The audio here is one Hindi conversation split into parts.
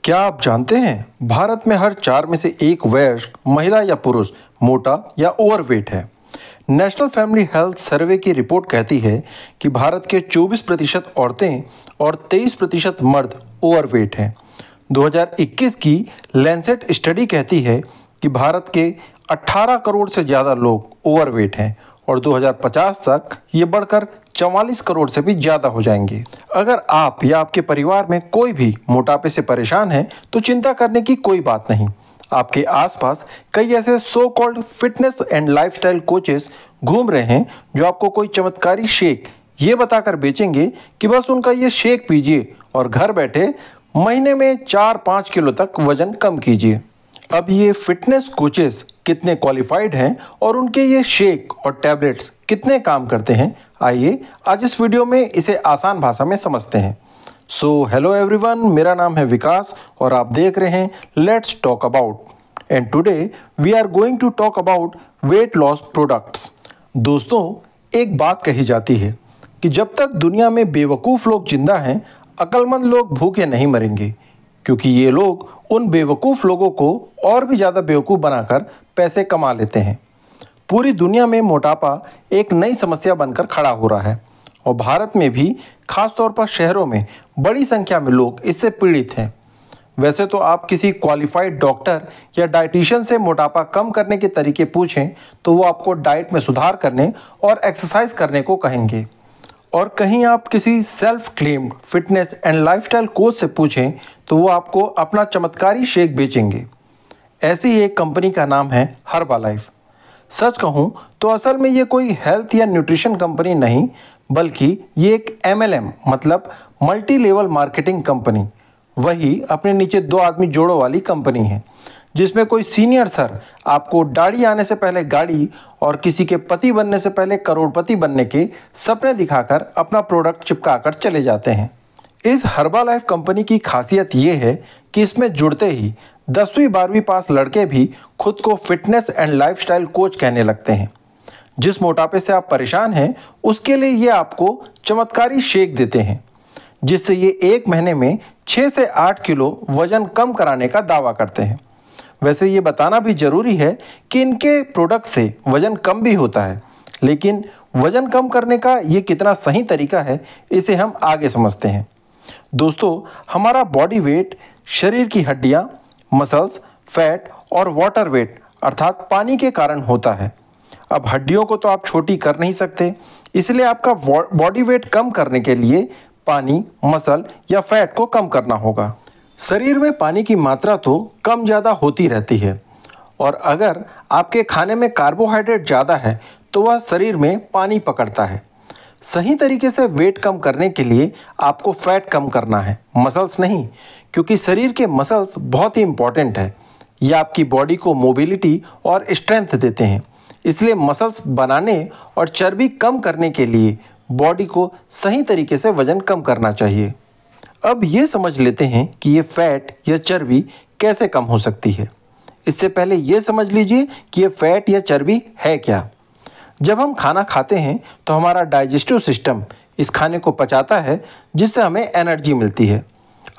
क्या आप जानते हैं भारत में हर 4 में से एक वयस्क महिला या पुरुष मोटा या ओवरवेट है। नेशनल फैमिली हेल्थ सर्वे की रिपोर्ट कहती है कि भारत के 24% औरतें और 23% मर्द ओवरवेट हैं। 2021 की लैंसेट स्टडी कहती है कि भारत के 18 करोड़ से ज़्यादा लोग ओवरवेट हैं और 2050 तक ये बढ़कर 44 करोड़ से भी ज़्यादा हो जाएंगे। अगर आप या आपके परिवार में कोई भी मोटापे से परेशान है तो चिंता करने की कोई बात नहीं। आपके आसपास कई ऐसे so called fitness and lifestyle coaches घूम रहे हैं जो आपको कोई चमत्कारी शेक ये बताकर बेचेंगे कि बस उनका ये शेक पीजिए और घर बैठे महीने में 4-5 किलो तक वजन कम कीजिए। अब ये फिटनेस कोचेस कितने क्वालिफाइड हैं और उनके ये शेक और टैबलेट्स कितने काम करते हैं, आइए आज इस वीडियो में इसे आसान भाषा में समझते हैं। सो हेलो एवरीवन, मेरा नाम है विकास और आप देख रहे हैं let's talk about and today we are going to talk about weight loss products. दोस्तों, एक बात कही जाती है कि जब तक दुनिया में बेवकूफ़ लोग जिंदा हैं, अक्लमंद लोग भूखे नहीं मरेंगे, क्योंकि ये लोग उन बेवकूफ़ लोगों को और भी ज़्यादा बेवकूफ़ बनाकर पैसे कमा लेते हैं। पूरी दुनिया में मोटापा एक नई समस्या बनकर खड़ा हो रहा है और भारत में भी खासतौर पर शहरों में बड़ी संख्या में लोग इससे पीड़ित हैं। वैसे तो आप किसी क्वालिफाइड डॉक्टर या डाइटिशियन से मोटापा कम करने के तरीके पूछें तो वो आपको डाइट में सुधार करने और एक्सरसाइज करने को कहेंगे, और कहीं आप किसी self claimed fitness and lifestyle coach से पूछें तो वो आपको अपना चमत्कारी शेक बेचेंगे। ऐसी ही एक कंपनी का नाम है हर्बालाइफ। सच कहूँ तो असल में ये कोई हेल्थ या न्यूट्रिशन कंपनी नहीं, बल्कि ये एक MLM मतलब मल्टी लेवल मार्केटिंग कंपनी, वही अपने नीचे 2 आदमी जोड़ों वाली कंपनी है, जिसमें कोई सीनियर सर आपको दाढ़ी आने से पहले गाड़ी और किसी के पति बनने से पहले करोड़पति बनने के सपने दिखाकर अपना प्रोडक्ट चिपकाकर चले जाते हैं। इस हर्बालाइफ कंपनी की खासियत ये है कि इसमें जुड़ते ही 10वीं 12वीं पास लड़के भी खुद को फिटनेस एंड लाइफस्टाइल कोच कहने लगते हैं। जिस मोटापे से आप परेशान हैं उसके लिए ये आपको चमत्कारी शेक देते हैं, जिससे ये 1 महीने में 6 से 8 किलो वजन कम कराने का दावा करते हैं। वैसे ये बताना भी ज़रूरी है कि इनके प्रोडक्ट से वज़न कम भी होता है, लेकिन वज़न कम करने का ये कितना सही तरीका है इसे हम आगे समझते हैं। दोस्तों, हमारा बॉडी वेट शरीर की हड्डियाँ, मसल्स, फैट और वाटर वेट अर्थात पानी के कारण होता है। अब हड्डियों को तो आप छोटी कर नहीं सकते, इसलिए आपका बॉडी वेट कम करने के लिए पानी, मसल या फैट को कम करना होगा। शरीर में पानी की मात्रा तो कम ज़्यादा होती रहती है, और अगर आपके खाने में कार्बोहाइड्रेट ज़्यादा है तो वह शरीर में पानी पकड़ता है। सही तरीके से वेट कम करने के लिए आपको फैट कम करना है, मसल्स नहीं, क्योंकि शरीर के मसल्स बहुत ही इंपॉर्टेंट है। ये आपकी बॉडी को मोबिलिटी और स्ट्रेंथ देते हैं, इसलिए मसल्स बनाने और चर्बी कम करने के लिए बॉडी को सही तरीके से वज़न कम करना चाहिए। अब ये समझ लेते हैं कि ये फैट या चर्बी कैसे कम हो सकती है। इससे पहले ये समझ लीजिए कि ये फैट या चर्बी है क्या। जब हम खाना खाते हैं तो हमारा डाइजेस्टिव सिस्टम इस खाने को पचाता है, जिससे हमें एनर्जी मिलती है।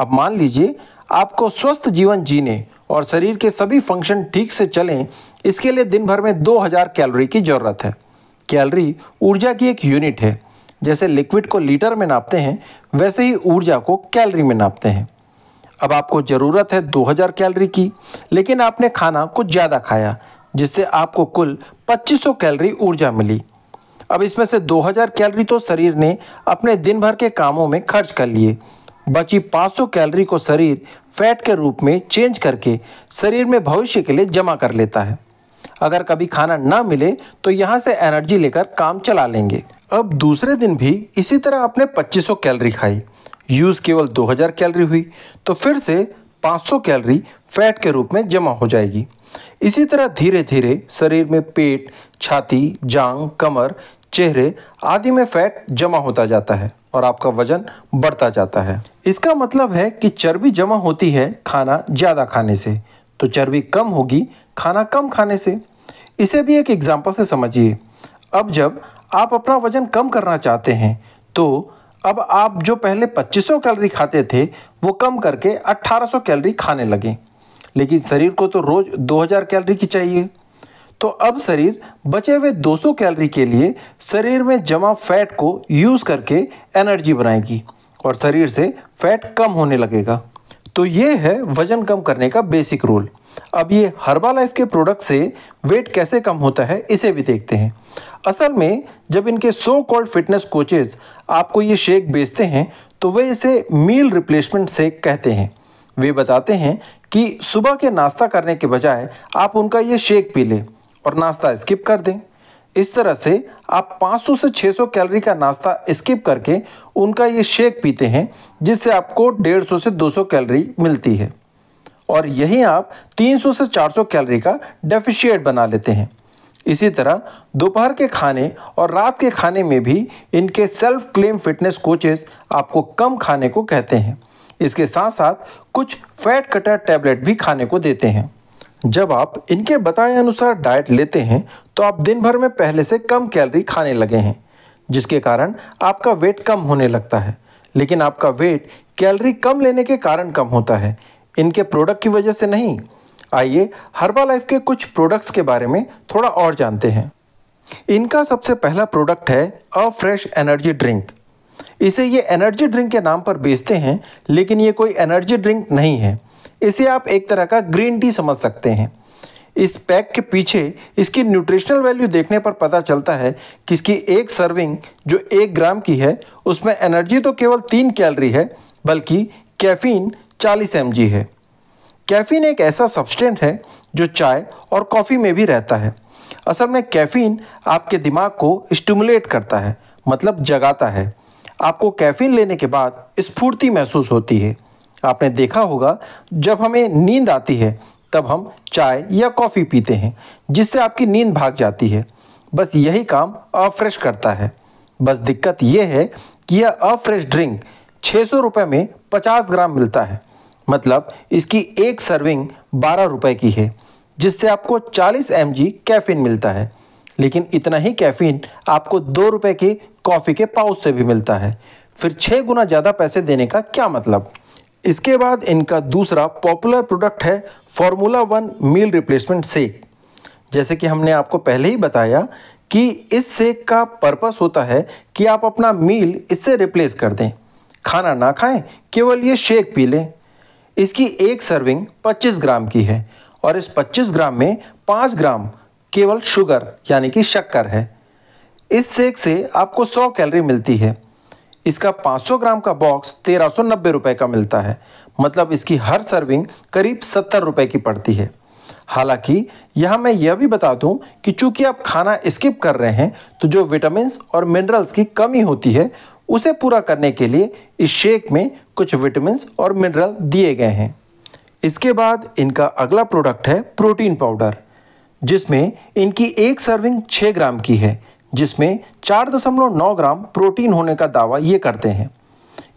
अब मान लीजिए आपको स्वस्थ जीवन जीने और शरीर के सभी फंक्शन ठीक से चलें, इसके लिए दिन भर में 2000 कैलोरी की ज़रूरत है। कैलोरी ऊर्जा की एक यूनिट है। जैसे लिक्विड को लीटर में नापते हैं, वैसे ही ऊर्जा को कैलोरी में नापते हैं। अब आपको ज़रूरत है 2000 कैलोरी की, लेकिन आपने खाना कुछ ज़्यादा खाया, जिससे आपको कुल 2500 कैलोरी ऊर्जा मिली। अब इसमें से 2000 कैलोरी तो शरीर ने अपने दिन भर के कामों में खर्च कर लिए। बची 500 कैलोरी को शरीर फैट के रूप में चेंज करके शरीर में भविष्य के लिए जमा कर लेता है। अगर कभी खाना ना मिले तो यहाँ से एनर्जी लेकर काम चला लेंगे। अब दूसरे दिन भी इसी तरह आपने 2500 कैलोरी खाई, यूज़ केवल 2000 कैलोरी हुई, तो फिर से 500 कैलोरी फैट के रूप में जमा हो जाएगी। इसी तरह धीरे धीरे शरीर में पेट, छाती, जांग, कमर, चेहरे आदि में फैट जमा होता जाता है और आपका वजन बढ़ता जाता है। इसका मतलब है कि चर्बी जमा होती है खाना ज़्यादा खाने से, तो चर्बी कम होगी खाना कम खाने से। इसे भी एक एग्जाम्पल से समझिए। अब जब आप अपना वजन कम करना चाहते हैं तो अब आप जो पहले 2500 कैलोरी खाते थे वो कम करके 1800 कैलोरी खाने लगे, लेकिन शरीर को तो रोज 2000 कैलोरी की चाहिए। तो अब शरीर बचे हुए 200 कैलोरी के लिए शरीर में जमा फैट को यूज़ करके एनर्जी बनाएगी और शरीर से फैट कम होने लगेगा। तो ये है वजन कम करने का बेसिक रूल। अब ये हर्बालाइफ के प्रोडक्ट से वेट कैसे कम होता है इसे भी देखते हैं। असल में जब इनके सो कॉल्ड फिटनेस कोचेज आपको ये शेक बेचते हैं तो वे इसे मील रिप्लेसमेंट शेक कहते हैं। वे बताते हैं कि सुबह के नाश्ता करने के बजाय आप उनका ये शेक पी लें और नाश्ता स्किप कर दें। इस तरह से आप 500 से 600 कैलोरी का नाश्ता स्किप करके उनका ये शेक पीते हैं, जिससे आपको 150 से 200 कैलोरी मिलती है और यही आप 300 से 400 कैलोरी का डेफिशिएट बना लेते हैं। इसी तरह दोपहर के खाने और रात के खाने में भी इनके सेल्फ क्लेम फिटनेस कोचेस आपको कम खाने को कहते हैं। इसके साथ साथ कुछ फैट कटर टैबलेट भी खाने को देते हैं। जब आप इनके बताए अनुसार डाइट लेते हैं तो आप दिन भर में पहले से कम कैलोरी खाने लगे हैं, जिसके कारण आपका वेट कम होने लगता है। लेकिन आपका वेट कैलोरी कम लेने के कारण कम होता है, इनके प्रोडक्ट की वजह से नहीं। आइए हर्बालाइफ के कुछ प्रोडक्ट्स के बारे में थोड़ा और जानते हैं। इनका सबसे पहला प्रोडक्ट है अ फ्रेश एनर्जी ड्रिंक। इसे ये एनर्जी ड्रिंक के नाम पर बेचते हैं, लेकिन ये कोई एनर्जी ड्रिंक नहीं है। इसे आप एक तरह का ग्रीन टी समझ सकते हैं। इस पैक के पीछे इसकी न्यूट्रिशनल वैल्यू देखने पर पता चलता है कि इसकी एक सर्विंग जो 1 ग्राम की है उसमें एनर्जी तो केवल 3 कैलोरी है, बल्कि कैफीन 40 mg है। कैफीन एक ऐसा सब्सटेंस है जो चाय और कॉफ़ी में भी रहता है। असल में कैफीन आपके दिमाग को स्टिमुलेट करता है, मतलब जगाता है। आपको कैफीन लेने के बाद स्फूर्ति महसूस होती है। आपने देखा होगा जब हमें नींद आती है तब हम चाय या कॉफ़ी पीते हैं, जिससे आपकी नींद भाग जाती है। बस यही काम अफ्रेश करता है। बस दिक्कत यह है कि यह अफ्रेश ड्रिंक 600 रुपये में 50 ग्राम मिलता है, मतलब इसकी एक सर्विंग 12 रुपये की है, जिससे आपको 40 mg कैफीन मिलता है। लेकिन इतना ही कैफीन आपको 2 रुपये के कॉफ़ी के पाउच से भी मिलता है। फिर 6 गुना ज़्यादा पैसे देने का क्या मतलब। इसके बाद इनका दूसरा पॉपुलर प्रोडक्ट है फार्मूला 1 मील रिप्लेसमेंट शेक। जैसे कि हमने आपको पहले ही बताया कि इस शेक का पर्पस होता है कि आप अपना मील इससे रिप्लेस कर दें। खाना ना खाएं, केवल ये शेक पी लें। इसकी एक सर्विंग 25 ग्राम की है और इस 25 ग्राम में 5 ग्राम केवल शुगर यानी कि शक्कर है। इस शेक से आपको 100 कैलोरी मिलती है। इसका 500 ग्राम का बॉक्स 1390 रुपये का मिलता है, मतलब इसकी हर सर्विंग करीब 70 रुपये की पड़ती है। हालांकि यहाँ मैं यह भी बता दूँ कि चूँकि आप खाना स्किप कर रहे हैं तो जो विटामिन्स और मिनरल्स की कमी होती है उसे पूरा करने के लिए इस शेक में कुछ विटामिन्स और मिनरल दिए गए हैं। इसके बाद इनका अगला प्रोडक्ट है प्रोटीन पाउडर, जिसमें इनकी एक सर्विंग 6 ग्राम की है, जिसमें 4.9 ग्राम प्रोटीन होने का दावा ये करते हैं।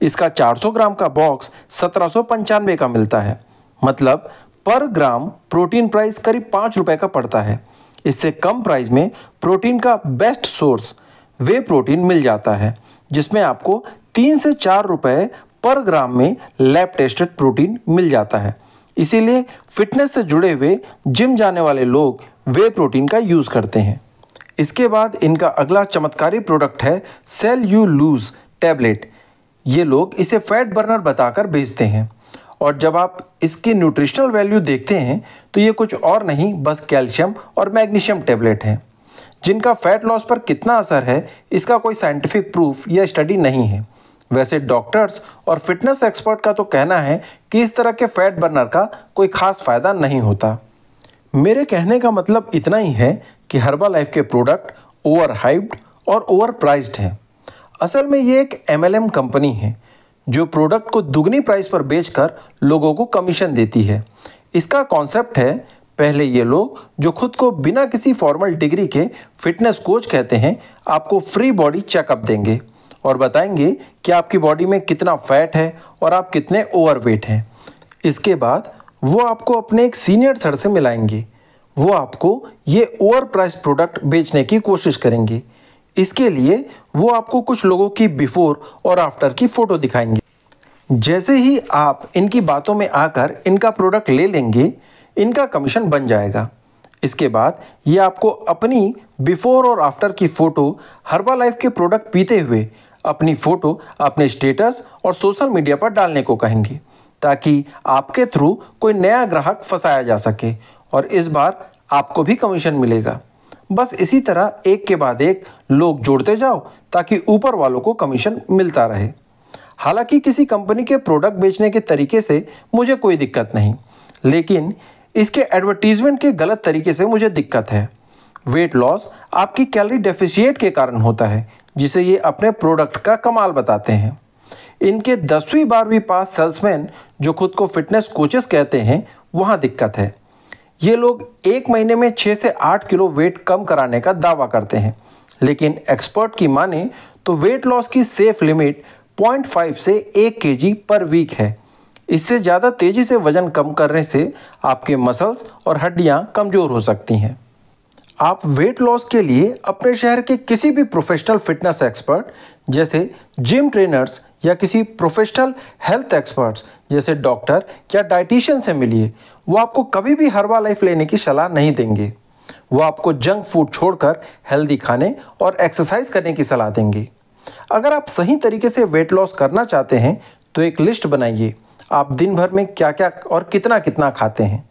इसका 400 ग्राम का बॉक्स 1795 का मिलता है, मतलब पर ग्राम प्रोटीन प्राइस करीब 5 रुपये का पड़ता है। इससे कम प्राइस में प्रोटीन का बेस्ट सोर्स वे प्रोटीन मिल जाता है, जिसमें आपको 3 से 4 रुपये पर ग्राम में लैब टेस्टेड प्रोटीन मिल जाता है। इसीलिए फिटनेस से जुड़े हुए जिम जाने वाले लोग वे प्रोटीन का यूज़ करते हैं। इसके बाद इनका अगला चमत्कारी प्रोडक्ट है सेल यू लूज टैबलेट। ये लोग इसे फैट बर्नर बताकर बेचते हैं और जब आप इसकी न्यूट्रिशनल वैल्यू देखते हैं तो ये कुछ और नहीं बस कैल्शियम और मैग्नीशियम टैबलेट हैं, जिनका फैट लॉस पर कितना असर है इसका कोई साइंटिफिक प्रूफ या स्टडी नहीं है। वैसे डॉक्टर्स और फिटनेस एक्सपर्ट का तो कहना है कि इस तरह के फैट बर्नर का कोई खास फ़ायदा नहीं होता। मेरे कहने का मतलब इतना ही है कि हर्बालाइफ के प्रोडक्ट ओवर हाइप्ड और ओवर प्राइस्ड हैं। असल में ये एक MLM कंपनी है जो प्रोडक्ट को दुगनी प्राइस पर बेचकर लोगों को कमीशन देती है। इसका कॉन्सेप्ट है, पहले ये लोग जो खुद को बिना किसी फॉर्मल डिग्री के फिटनेस कोच कहते हैं, आपको फ्री बॉडी चेकअप देंगे और बताएंगे कि आपकी बॉडी में कितना फैट है और आप कितने ओवरवेट हैं। इसके बाद वो आपको अपने एक सीनियर सर से मिलाएंगे। वो आपको ये ओवर प्राइस प्रोडक्ट बेचने की कोशिश करेंगे। इसके लिए वो आपको कुछ लोगों की बिफोर और आफ्टर की फ़ोटो दिखाएंगे। जैसे ही आप इनकी बातों में आकर इनका प्रोडक्ट ले लेंगे, इनका कमीशन बन जाएगा। इसके बाद ये आपको अपनी बिफोर और आफ्टर की फ़ोटो हर्बालाइफ के प्रोडक्ट पीते हुए अपनी फ़ोटो अपने स्टेटस और सोशल मीडिया पर डालने को कहेंगे, ताकि आपके थ्रू कोई नया ग्राहक फंसाया जा सके और इस बार आपको भी कमीशन मिलेगा। बस इसी तरह एक के बाद एक लोग जोड़ते जाओ ताकि ऊपर वालों को कमीशन मिलता रहे। हालांकि किसी कंपनी के प्रोडक्ट बेचने के तरीके से मुझे कोई दिक्कत नहीं, लेकिन इसके एडवर्टीजमेंट के गलत तरीके से मुझे दिक्कत है। वेट लॉस आपकी कैलोरी डेफिशिएट के कारण होता है, जिसे ये अपने प्रोडक्ट का कमाल बताते हैं। इनके 10वीं 12वीं पास सेल्समैन जो खुद को फिटनेस कोचेस कहते हैं, वहाँ दिक्कत है। ये लोग एक महीने में 6 से 8 किलो वेट कम कराने का दावा करते हैं, लेकिन एक्सपर्ट की माने तो वेट लॉस की सेफ लिमिट 0.5 से 1 kg पर वीक है। इससे ज़्यादा तेज़ी से वज़न कम करने से आपके मसल्स और हड्डियाँ कमज़ोर हो सकती हैं। आप वेट लॉस के लिए अपने शहर के किसी भी प्रोफेशनल फिटनेस एक्सपर्ट जैसे जिम ट्रेनर्स या किसी प्रोफेशनल हेल्थ एक्सपर्ट्स जैसे डॉक्टर या डाइटिशियन से मिलिए। वो आपको कभी भी हर्बालाइफ लेने की सलाह नहीं देंगे। वो आपको जंक फूड छोड़कर हेल्दी खाने और एक्सरसाइज करने की सलाह देंगे। अगर आप सही तरीके से वेट लॉस करना चाहते हैं तो एक लिस्ट बनाइए, आप दिन भर में क्या क्या और कितना कितना खाते हैं।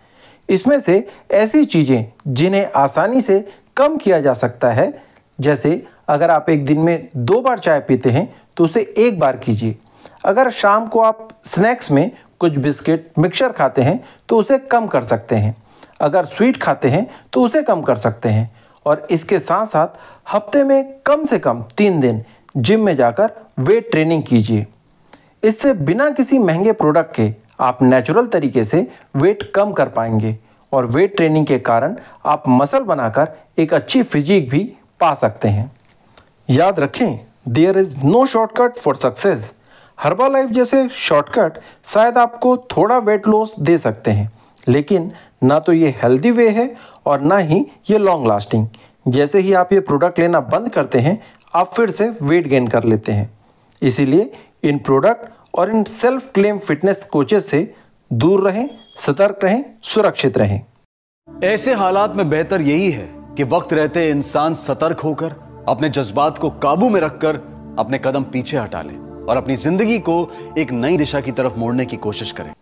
इसमें से ऐसी चीज़ें जिन्हें आसानी से कम किया जा सकता है, जैसे अगर आप एक दिन में 2 बार चाय पीते हैं तो उसे 1 बार कीजिए। अगर शाम को आप स्नैक्स में कुछ बिस्किट मिक्सचर खाते हैं तो उसे कम कर सकते हैं। अगर स्वीट खाते हैं तो उसे कम कर सकते हैं। और इसके साथ साथ हफ्ते में कम से कम 3 दिन जिम में जाकर वेट ट्रेनिंग कीजिए। इससे बिना किसी महंगे प्रोडक्ट के आप नेचुरल तरीके से वेट कम कर पाएंगे और वेट ट्रेनिंग के कारण आप मसल बनाकर एक अच्छी फिजिक भी पा सकते हैं। याद रखें, there is no shortcut for success. Herbalife जैसे शॉर्टकट शायद आपको थोड़ा वेट लॉस दे सकते हैं, लेकिन ना तो ये हेल्दी वे है और ना ही ये लॉन्ग लास्टिंग। जैसे ही आप ये प्रोडक्ट लेना बंद करते हैं, आप फिर से वेट गेन कर लेते हैं। इसीलिए इन प्रोडक्ट और in self claim fitness coaches से दूर रहें, सतर्क रहें, सुरक्षित रहें। ऐसे हालात में बेहतर यही है कि वक्त रहते इंसान सतर्क होकर अपने जज्बात को काबू में रखकर अपने कदम पीछे हटा ले और अपनी जिंदगी को एक नई दिशा की तरफ मोड़ने की कोशिश करें।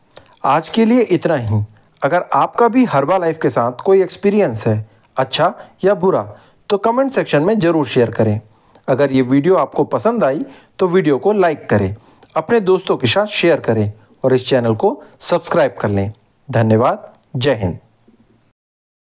आज के लिए इतना ही। अगर आपका भी हर्बालाइफ के साथ कोई एक्सपीरियंस है, अच्छा या बुरा, तो कमेंट सेक्शन में ज़रूर शेयर करें। अगर ये वीडियो आपको पसंद आई तो वीडियो को लाइक करें, अपने दोस्तों के साथ शेयर करें और इस चैनल को सब्सक्राइब कर लें। धन्यवाद। जय हिंद।